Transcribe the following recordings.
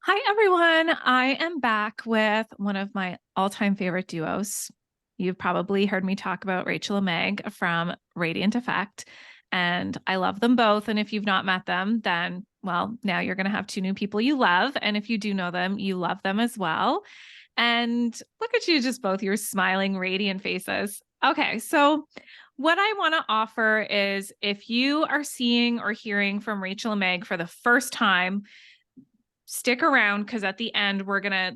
Hi, everyone. I am back with one of my all-time favorite duos. You've probably heard me talk about Rachel and Meg from Radiant Effect, and I love them both. And if you've not met them, then, well, now you're going to have two new people you love. And if you do know them, you love them as well. And look at you, just both your smiling, radiant faces. Okay, so what I want to offer is if you are seeing or hearing from Rachel and Meg for the first time, stick around because at the end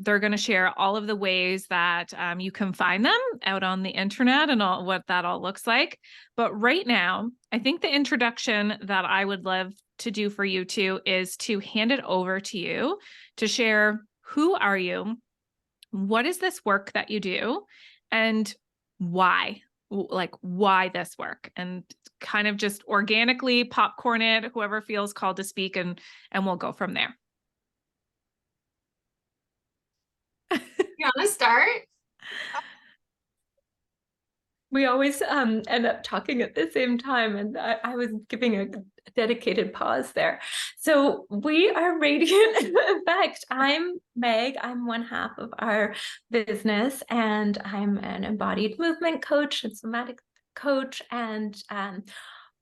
they're gonna share all of the ways that you can find them out on the internet and all what that all looks like. But right now, I think the introduction that I would love to do for you two is to hand it over to you to share who are you, what is this work that you do, and why, like why this work, and kind of just organically popcorn it, whoever feels called to speak, and we'll go from there. You want to start? We always end up talking at the same time, and I was giving a dedicated pause there. So we are Radiant Effect. I'm Meg. I'm one half of our business, and I'm an embodied movement coach and somatic coach. And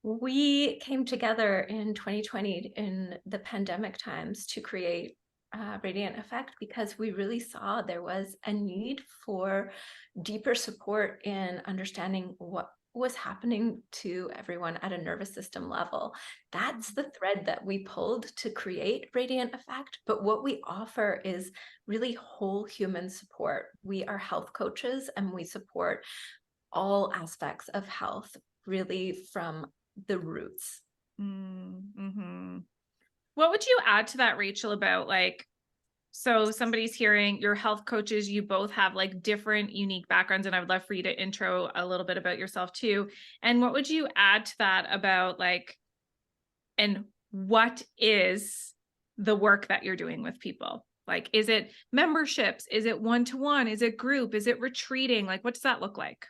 we came together in 2020 in the pandemic times to create Radiant Effect because we really saw there was a need for deeper support in understanding what was happening to everyone at a nervous system level. That's the thread that we pulled to create Radiant Effect. But what we offer is really whole human support. We are health coaches and we support all aspects of health, really from the roots. Mm-hmm. What would you add to that, Rachel, about so somebody's hearing your health coaches, you both have like different unique backgrounds, and I would love for you to intro a little bit about yourself too. And what would you add to that about and what is the work that you're doing with people? Like, is it memberships? Is it one-to-one? Is it group? Is it retreating? Like, what does that look like?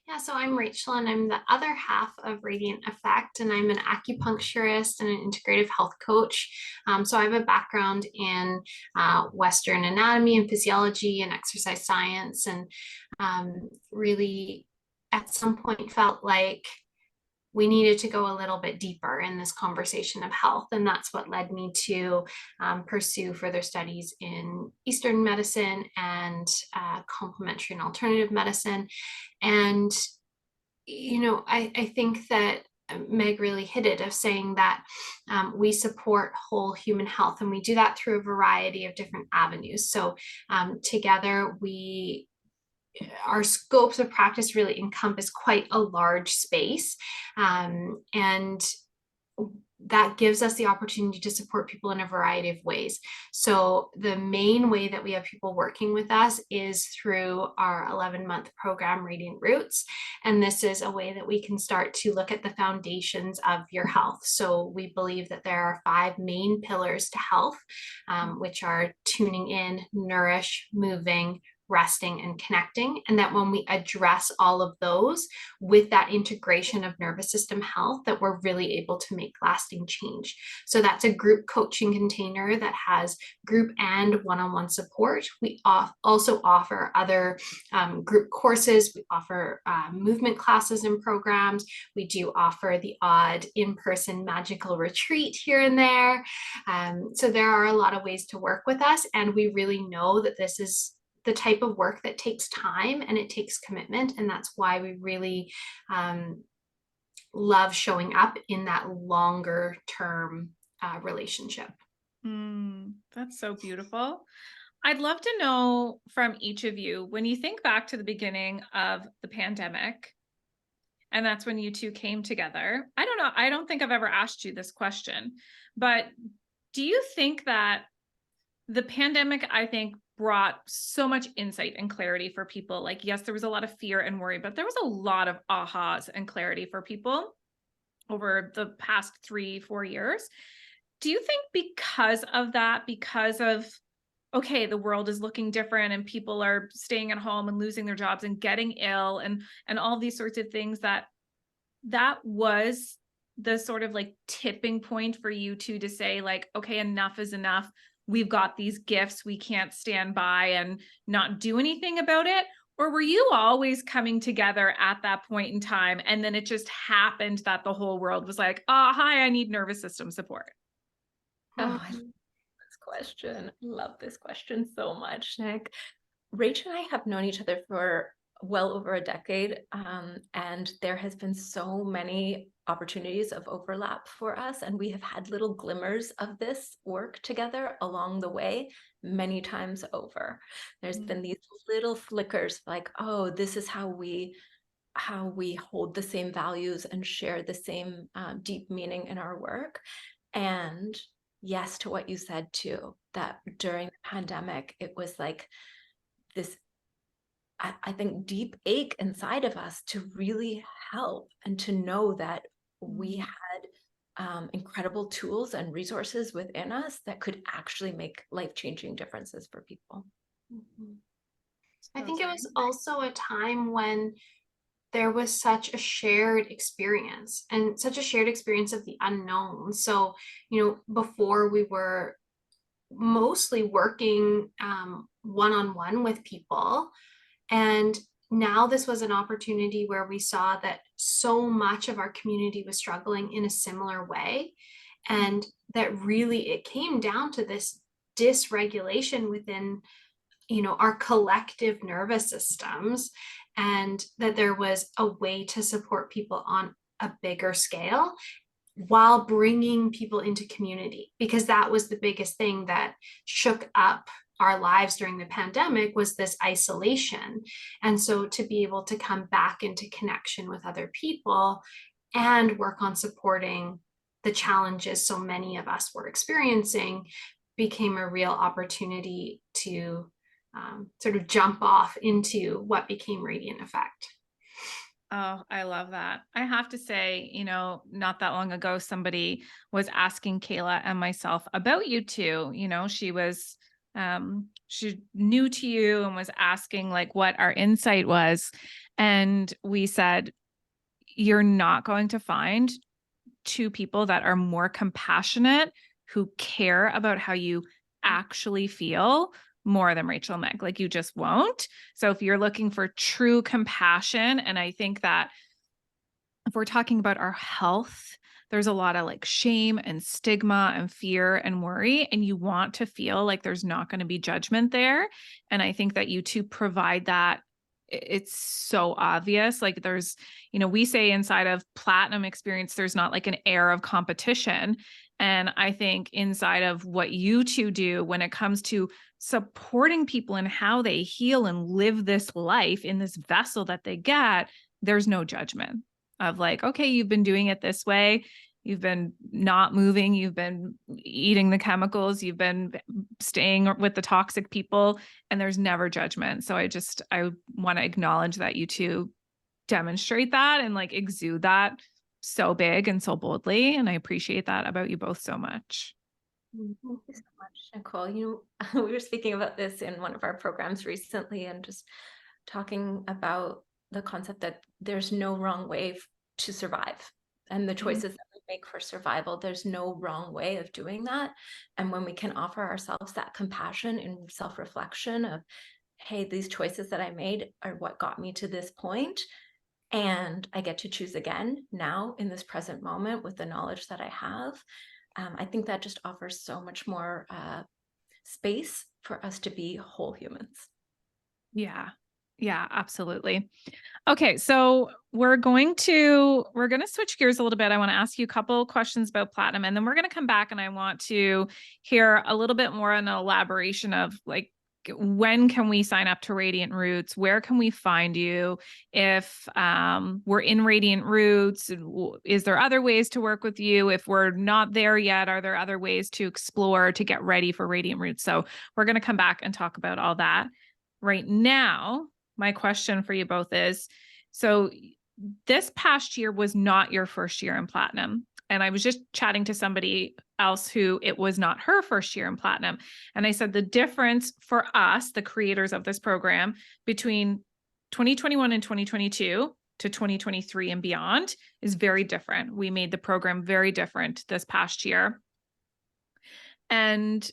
Yeah, so I'm Rachel and I'm the other half of Radiant Effect, and I'm an acupuncturist and an integrative health coach. So I have a background in Western anatomy and physiology and exercise science, and really at some point felt like we needed to go a little bit deeper in this conversation of health. And that's what led me to pursue further studies in Eastern medicine and complementary and alternative medicine. And, I think that Meg really hit it of saying that we support whole human health, and we do that through a variety of different avenues. So together our scopes of practice really encompass quite a large space. And that gives us the opportunity to support people in a variety of ways. So the main way that we have people working with us is through our 11-month program, Radiant Roots. And this is a way that we can start to look at the foundations of your health. So we believe that there are 5 main pillars to health, which are tuning in, nourish, moving, resting, and connecting. And that when we address all of those with that integration of nervous system health, that we're really able to make lasting change. So that's a group coaching container that has group and one-on-one support. We also offer other group courses. We offer movement classes and programs. We do offer the odd in-person magical retreat here and there. So there are a lot of ways to work with us. And we really know that this is the type of work that takes time and it takes commitment. And that's why we really love showing up in that longer term relationship. That's so beautiful. I'd love to know from each of you, when you think back to the beginning of the pandemic, and that's when you two came together. I don't know. I don't think I've ever asked you this question, but do you think that the pandemic, I think, brought so much insight and clarity for people? Like, yes, there was a lot of fear and worry, but there was a lot of ahas and clarity for people over the past 3-4 years. Do you think because of that, because of, okay, the world is looking different and people are staying at home and losing their jobs and getting ill and all these sorts of things, that was the sort of like tipping point for you two to say like, okay, enough is enough. we've got these gifts, we can't stand by and not do anything about it? Or were you always coming together at that point in time, and then it just happened that the whole world was like, oh, hi, I need nervous system support? Oh, I love this question. Love this question so much, Nick. Rach and I have known each other for well over a decade, and there has been so many opportunities of overlap for us, and we have had little glimmers of this work together along the way many times over. There's been these little flickers like, oh, this is how we hold the same values and share the same deep meaning in our work. And yes, to what you said too, that during the pandemic, it was like this, I think, deep ache inside of us to really help and to know that we had incredible tools and resources within us that could actually make life-changing differences for people. I think it was also a time when there was such a shared experience and such a shared experience of the unknown. So, before we were mostly working one-on-one with people. And now this was an opportunity where we saw that so much of our community was struggling in a similar way. And that really it came down to this dysregulation within, our collective nervous systems, and that there was a way to support people on a bigger scale while bringing people into community, because that was the biggest thing that shook up our lives during the pandemic, was this isolation. And so to be able to come back into connection with other people and work on supporting the challenges so many of us were experiencing became a real opportunity to sort of jump off into what became Radiant Effect. Oh, I love that. I have to say, not that long ago, somebody was asking Kayla and myself about you two. She was, she new to you and was asking like what our insight was. And we said, you're not going to find two people that are more compassionate, who care about how you actually feel, more than Rachel and Meg. Like, you just won't. So if you're looking for true compassion, and I think that if we're talking about our health, there's a lot of like shame and stigma and fear and worry, and you want to feel like there's not going to be judgment there. And I think that you two provide that. It's so obvious. Like, there's, we say inside of Platinum experience, there's not like an air of competition. And I think inside of what you two do when it comes to supporting people in how they heal and live this life in this vessel that they get, there's no judgment of like, okay, you've been doing it this way. You've been not moving. You've been eating the chemicals. You've been staying with the toxic people, and there's never judgment. So I want to acknowledge that you two demonstrate that and like exude that so big and so boldly. And I appreciate that about you both so much. Thank you so much, Nicole. We were speaking about this in one of our programs recently, and just talking about the concept that there's no wrong way to survive, and the choices that we make for survival, there's no wrong way of doing that. And when we can offer ourselves that compassion and self-reflection of, hey, these choices that I made are what got me to this point, and I get to choose again now in this present moment with the knowledge that I have. I think that just offers so much more space for us to be whole humans. Yeah. Yeah, absolutely. Okay. So we're going to switch gears a little bit. I want to ask you a couple questions about Platinum, and then we're going to come back and I want to hear a little bit more on an elaboration of like, when can we sign up to Radiant Roots? Where can we find you? If we're in Radiant Roots, is there other ways to work with you? If we're not there yet, are there other ways to explore to get ready for Radiant Roots? So we're going to come back and talk about all that. Right now, my question for you both is, so this past year was not your first year in Platinum. And I was just chatting to somebody else who it was not her first year in Platinum. And I said, the difference for us, the creators of this program, between 2021 and 2022 to 2023 and beyond is very different. We made the program very different this past year. And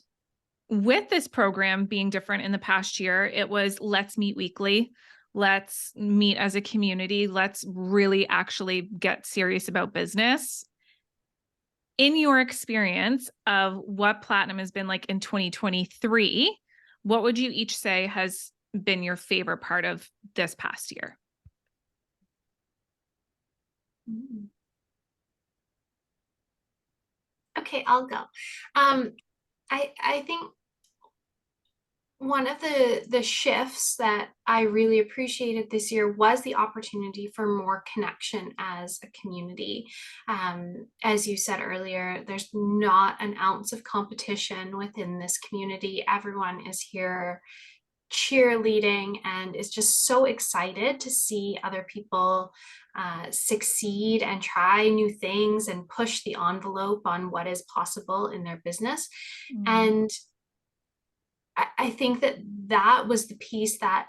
with this program being different in the past year, it was let's meet weekly. Let's meet as a community. Let's really actually get serious about business. In your experience of what Platinum has been like in 2023, what would you each say has been your favorite part of this past year? Okay, I'll go. I think one of the shifts that I really appreciated this year was the opportunity for more connection as a community. As you said earlier, there's not an ounce of competition within this community. Everyone is here cheerleading and is just so excited to see other people succeed and try new things and push the envelope on what is possible in their business. And I think that that was the piece that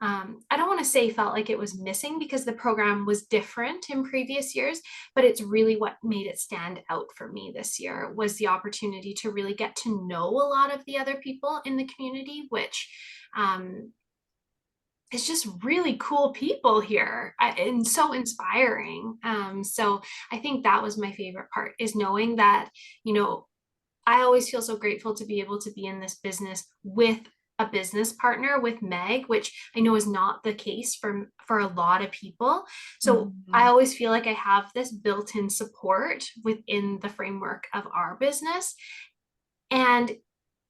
I don't want to say felt like it was missing, because the program was different in previous years, but it's really what made it stand out for me this year was the opportunity to really get to know a lot of the other people in the community, which is just really cool people here and so inspiring. So I think that was my favorite part, is knowing that, you know, I always feel so grateful to be able to be in this business with a business partner, with Meg, which I know is not the case for a lot of people. So I always feel like I have this built-in support within the framework of our business. And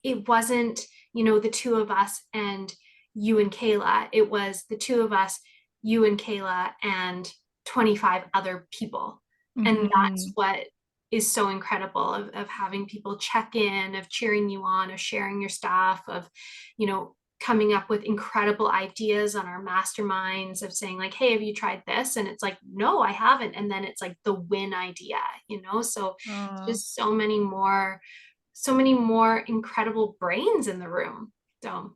it wasn't, you know, the two of us and you and Kayla. It was the two of us, you and Kayla, and 25 other people. And that's what is so incredible of having people check in, of cheering you on, of sharing your stuff, of, you know, coming up with incredible ideas on our masterminds, of saying like, hey, have you tried this? And it's like, no, I haven't. And then it's like the win idea, you know? So just so many more incredible brains in the room. So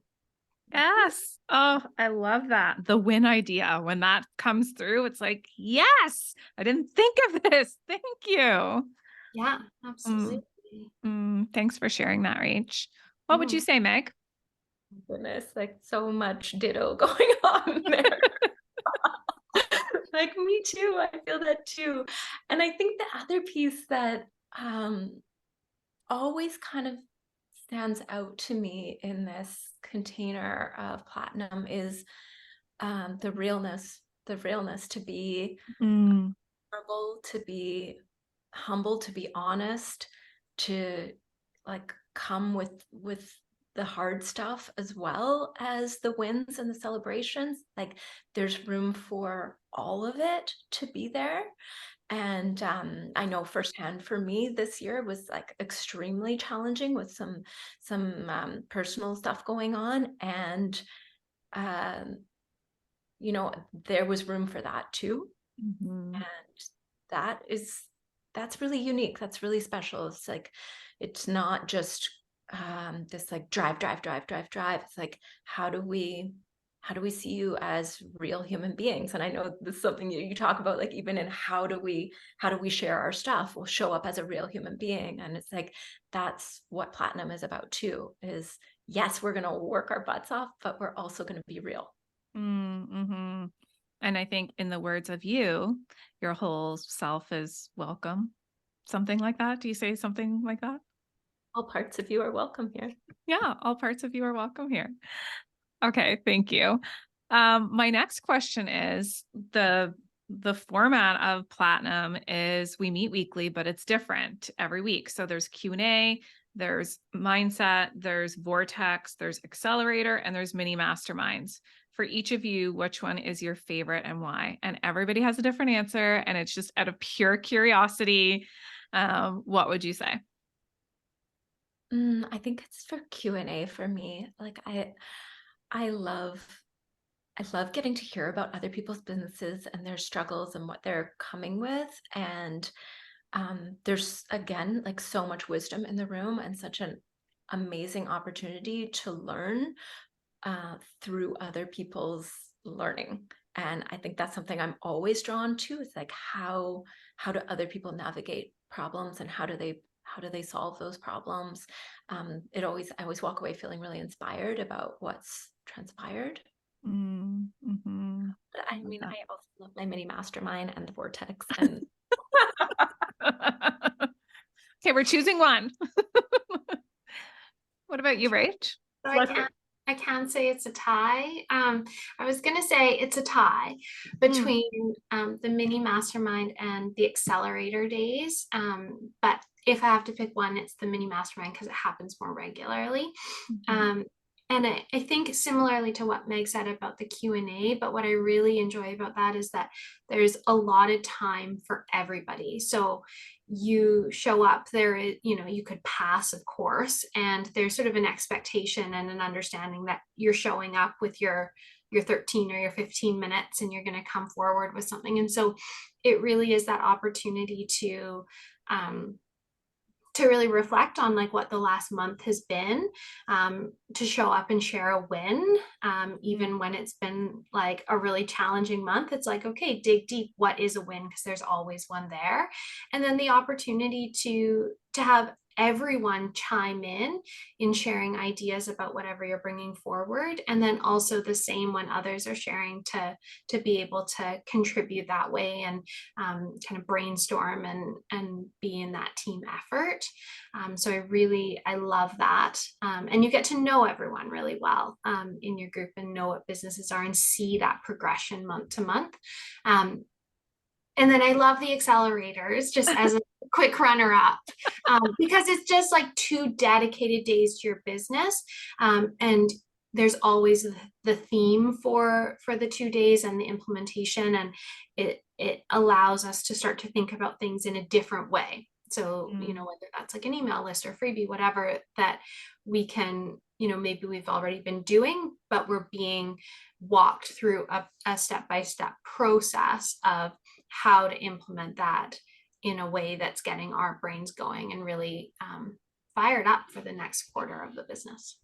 yes. Oh, I love that. The win idea. When that comes through, it's like, yes, I didn't think of this. Thank you. yeah, absolutely. Thanks for sharing that, Rach. What would you say, Meg? Goodness, like so much ditto going on there. Like me too, I feel that too. And I think the other piece that always kind of stands out to me in this container of Platinum is the realness to be vulnerable, to be humble, to be honest, to like come with the hard stuff as well as the wins and the celebrations. Like there's room for all of it to be there. And I know firsthand for me this year was like extremely challenging with some personal stuff going on. And you know, there was room for that too. And that's really unique. That's really special. It's like, it's not just this like drive. It's like, how do we see you as real human beings? And I know this is something you talk about, like even in how do we share our stuff? We'll show up as a real human being. And it's like, that's what Platinum is about too, is yes, we're going to work our butts off, but we're also going to be real. And I think in the words of you, your whole self is welcome. Something like that. Do you say something like that? All parts of you are welcome here. Yeah, all parts of you are welcome here. Okay, thank you. My next question is the format of Platinum is we meet weekly, but it's different every week. So there's Q&A, there's mindset, there's vortex, there's accelerator, and there's mini masterminds. For each of you, which one is your favorite and why? And everybody has a different answer, and it's just out of pure curiosity. What would you say? I think it's for Q&A for me. Like I love getting to hear about other people's businesses and their struggles and what they're coming with. And there's again, like so much wisdom in the room and such an amazing opportunity to learn through other people's learning. And I think that's something I'm always drawn to. It's like, how do other people navigate problems, and how do they how do they solve those problems? I always walk away feeling really inspired about what's transpired. Mm-hmm. But I Love mean, that. I also love my mini mastermind and the vortex and Okay, we're choosing one. What about you, Rach? So What's it? I can say it's a tie. I was gonna say it's a tie Mm, between the mini mastermind and the accelerator days. But if I have to pick one, it's the mini mastermind because it happens more regularly. mhm. Um, and I think similarly to what Meg said about the Q&A, but what I really enjoy about that is that there's a lot of time for everybody. So you show up there, you could pass, of course, and there's sort of an expectation and an understanding that you're showing up with your 13 or your 15 minutes and you're going to come forward with something. And so it really is that opportunity um, to really reflect on like what the last month has been, to show up and share a win, even when it's been like a really challenging month. It's like, okay, dig deep, what is a win, because there's always one there. And then the opportunity to have everyone chime in sharing ideas about whatever you're bringing forward, and then also the same when others are sharing, to be able to contribute that way, and kind of brainstorm and be in that team effort. So I love that. And you get to know everyone really well in your group, and know what businesses are and see that progression month to month. And then I love the accelerators just as a quick runner up, because it's just like 2 dedicated days to your business. And there's always the theme for the 2 days and the implementation. And it allows us to start to think about things in a different way. So, Mm. whether that's like an email list or freebie, whatever that we can, maybe we've already been doing, but we're being walked through a step-by-step process of how to implement that in a way that's getting our brains going and really fired up for the next quarter of the business.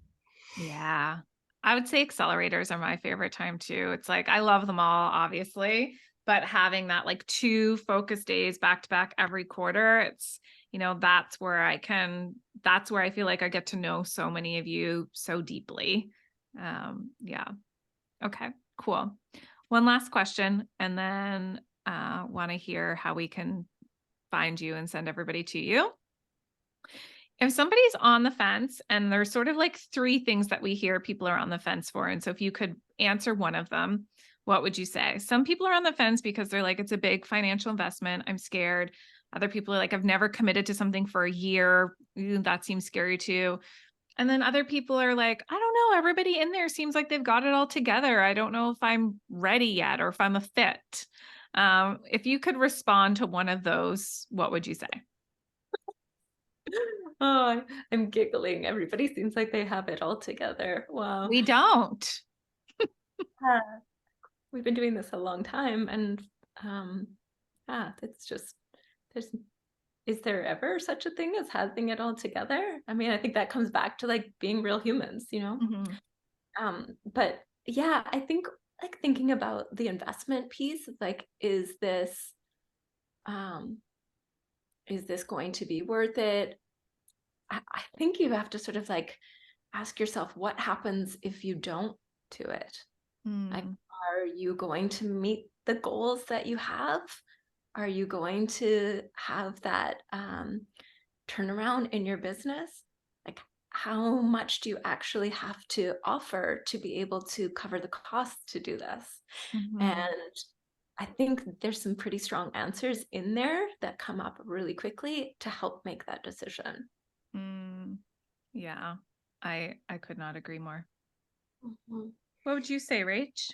Yeah. I would say accelerators are my favorite time too. It's like I love them all, obviously, but having that like 2 focus days back to back every quarter, that's where I feel like I get to know so many of you so deeply. Yeah. Okay, cool. One last question, and then want to hear how we can find you and send everybody to you. If somebody's on the fence, and there's sort of like 3 things that we hear people are on the fence for, and so if you could answer one of them, what would you say? Some people are on the fence because they're like, it's a big financial investment, I'm scared. Other people are like, I've never committed to something for a year. That seems scary too. And then other people are like, I don't know, everybody in there seems like they've got it all together. I don't know if I'm ready yet or if I'm a fit. If you could respond to one of those, what would you say? Oh, I'm giggling. Everybody seems like they have it all together. Wow. We don't. Yeah. We've been doing this a long time, and yeah, it's just there's is there ever such a thing as having it all together? I mean, I think that comes back to like being real humans, you know? Mhm. But yeah, I think like thinking about the investment piece, like, um, is this going to be worth it? I think you have to sort of like ask yourself, what happens if you don't do it? Like, Mm. are you going to meet the goals that you have? Are you going to have that turnaround in your business? Like, how much do you actually have to offer to be able to cover the costs to do this? Mhm. And I think there's some pretty strong answers in there that come up really quickly to help make that decision. Mm. Yeah, I could not agree more. Mhm. What would you say, Rach?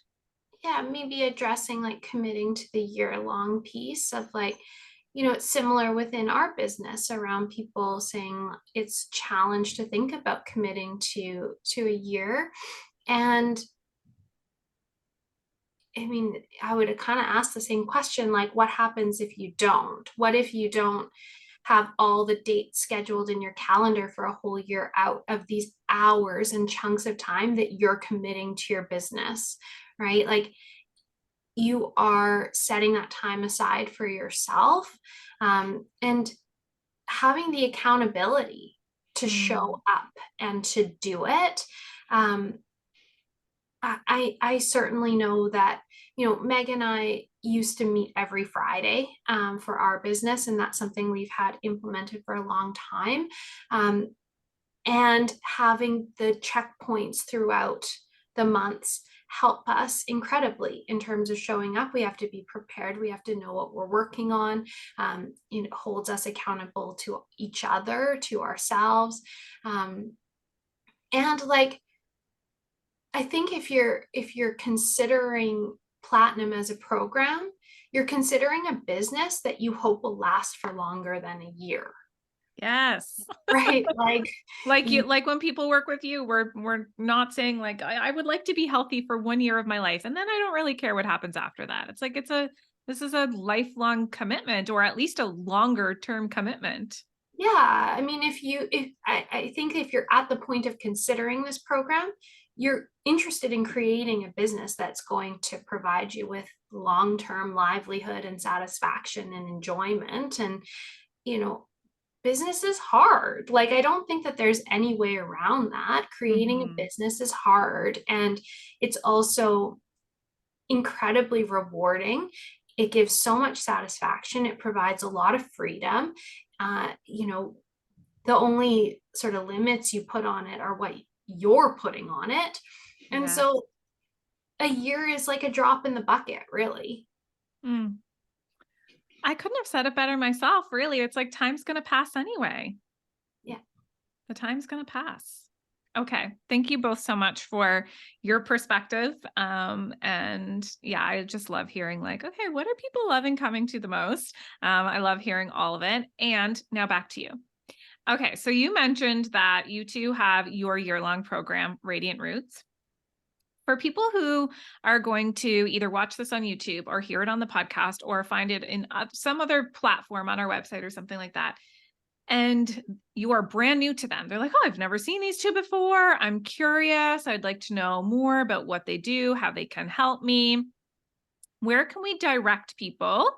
Yeah, maybe addressing like committing to the year-long piece of like, it's similar within our business around people saying it's challenge to think about committing to a year. And I mean, I would kind of ask the same question, like, what happens if you don't? What if you don't have all the dates scheduled in your calendar for a whole year out of these hours and chunks of time that you're committing to your business, right? Like, you are setting that time aside for yourself. And having the accountability to show up and to do it. I certainly know that, Meg and I used to meet every Friday for our business, and that's something we've had implemented for a long time. And having the checkpoints throughout the months help us incredibly in terms of showing up. We have to be prepared. We have to know what we're working on. It holds us accountable to each other, to ourselves. And like, I think if you're considering platinum as a program, you're considering a business that you hope will last for longer than a year. Yes. Right? Like when people work with you, we're not saying like, I would like to be healthy for 1 year of my life, and then I don't really care what happens after that. It's like, this is a lifelong commitment, or at least a longer term commitment. Yeah. I mean, I think if you're at the point of considering this program, you're interested in creating a business that's going to provide you with long-term livelihood and satisfaction and enjoyment. And, business is hard. Like, I don't think that there's any way around that. Creating a business is hard. And it's also incredibly rewarding. It gives so much satisfaction. It provides a lot of freedom. The only sort of limits you put on it are what you're putting on it. And so a year is like a drop in the bucket, really. I couldn't have said it better myself, really. It's like, time's going to pass anyway. Yeah. The time's going to pass. Okay. Thank you both so much for your perspective. And yeah, I just love hearing like, okay, what are people loving coming to the most? I love hearing all of it. And now back to you. Okay. So you mentioned that you two have your year-long program, Radiant Roots. For people who are going to either watch this on YouTube or hear it on the podcast or find it in some other platform on our website or something like that, and you are brand new to them, they're like, oh, I've never seen these two before. I'm curious. I'd like to know more about what they do, how they can help me. Where can we direct people?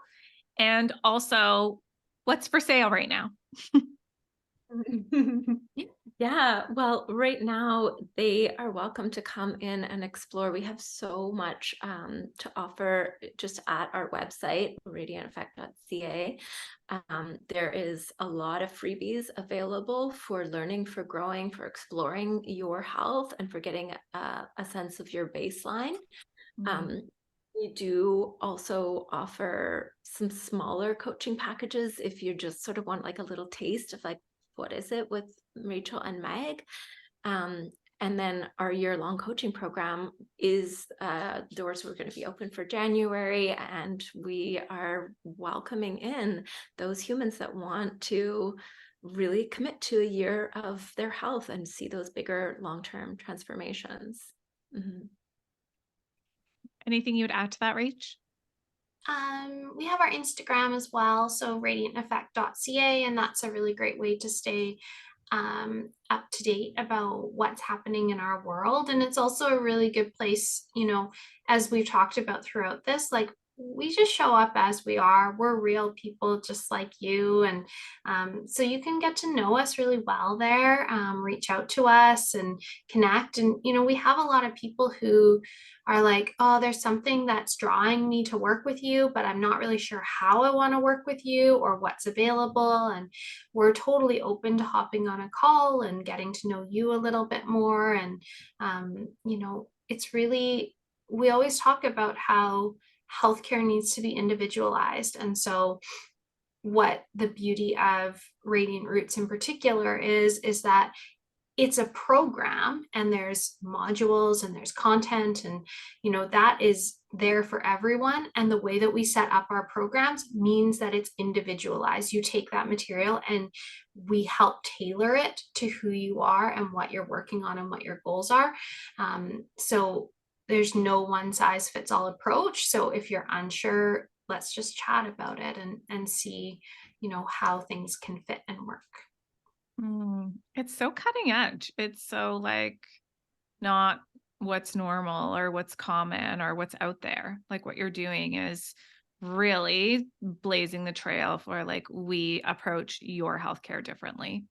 And also, what's for sale right now? Yeah, well, right now they are welcome to come in and explore. We have so much to offer just at our website, radianteffect.ca. There is a lot of freebies available for learning, for growing, for exploring your health, and for getting a sense of your baseline. We do also offer some smaller coaching packages if you just sort of want like a little taste of like, what is it with Rachel and Meg? And then our year-long coaching program is doors were going to be open for January, and we are welcoming in those humans that want to really commit to a year of their health and see those bigger long-term transformations. Anything you would add to that, Rach? We have our Instagram as well, so radianteffect.ca, and that's a really great way to stay up to date about what's happening in our world. And it's also a really good place, as we've talked about throughout this, like, we just show up as we are. We're real people just like you. And so you can get to know us really well there, reach out to us and connect. And, we have a lot of people who are like, oh, there's something that's drawing me to work with you, but I'm not really sure how I want to work with you or what's available. And we're totally open to hopping on a call and getting to know you a little bit more. And, it's really, we always talk about how healthcare needs to be individualized. And so what the beauty of Radiant Roots in particular is that it's a program, and there's modules and there's content, and that is there for everyone. And the way that we set up our programs means that it's individualized. You take that material and we help tailor it to who you are and what you're working on and what your goals are. So there's no one size fits all approach. So if you're unsure, let's just chat about it and see, how things can fit and work. It's so cutting edge. It's so like not what's normal or what's common or what's out there. Like, what you're doing is really blazing the trail for like, we approach your healthcare differently.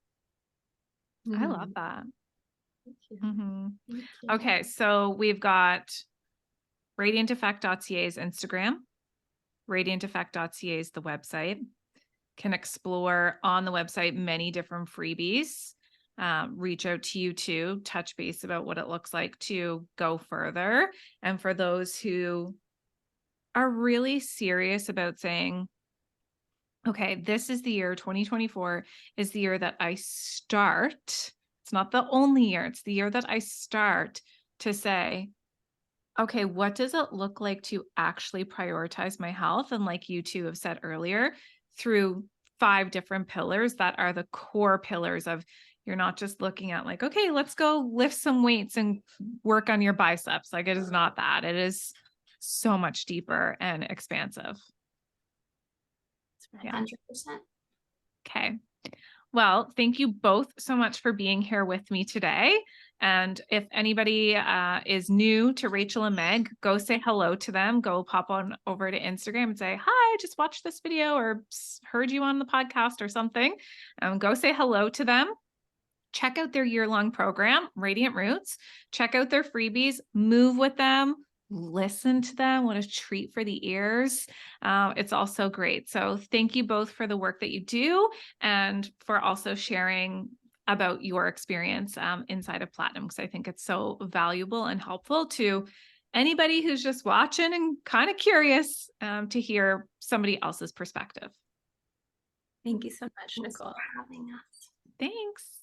I love that. Thank you. Mhm. Thank you. Okay. So we've got radianteffect.ca's Instagram, radianteffect.ca is the website. Can explore on the website many different freebies. Reach out to you too, touch base about what it looks like to go further. And for those who are really serious about saying, okay, this is the year 2024 is the year that I start. It's not the only year, it's the year that I start to say, okay, what does it look like to actually prioritize my health? And like you two have said earlier, through 5 different pillars that are the core pillars of, you're not just looking at like, okay, let's go lift some weights and work on your biceps. Like, it is not that. It is so much deeper and expansive. Yeah. 100%. Okay. Well, thank you both so much for being here with me today. And if anybody is new to Rachel and Meg, go say hello to them. Go pop on over to Instagram and say, hi, I just watched this video or heard you on the podcast or something. Go say hello to them. Check out their year-long program, Radiant Roots. Check out their freebies, move with them, listen to them. What a treat for the ears. It's also great. So thank you both for the work that you do and for also sharing about your experience inside of Platinum, because I think it's so valuable and helpful to anybody who's just watching and kind of curious to hear somebody else's perspective. Thank you so much, Thanks Nicole. for having us. Thanks.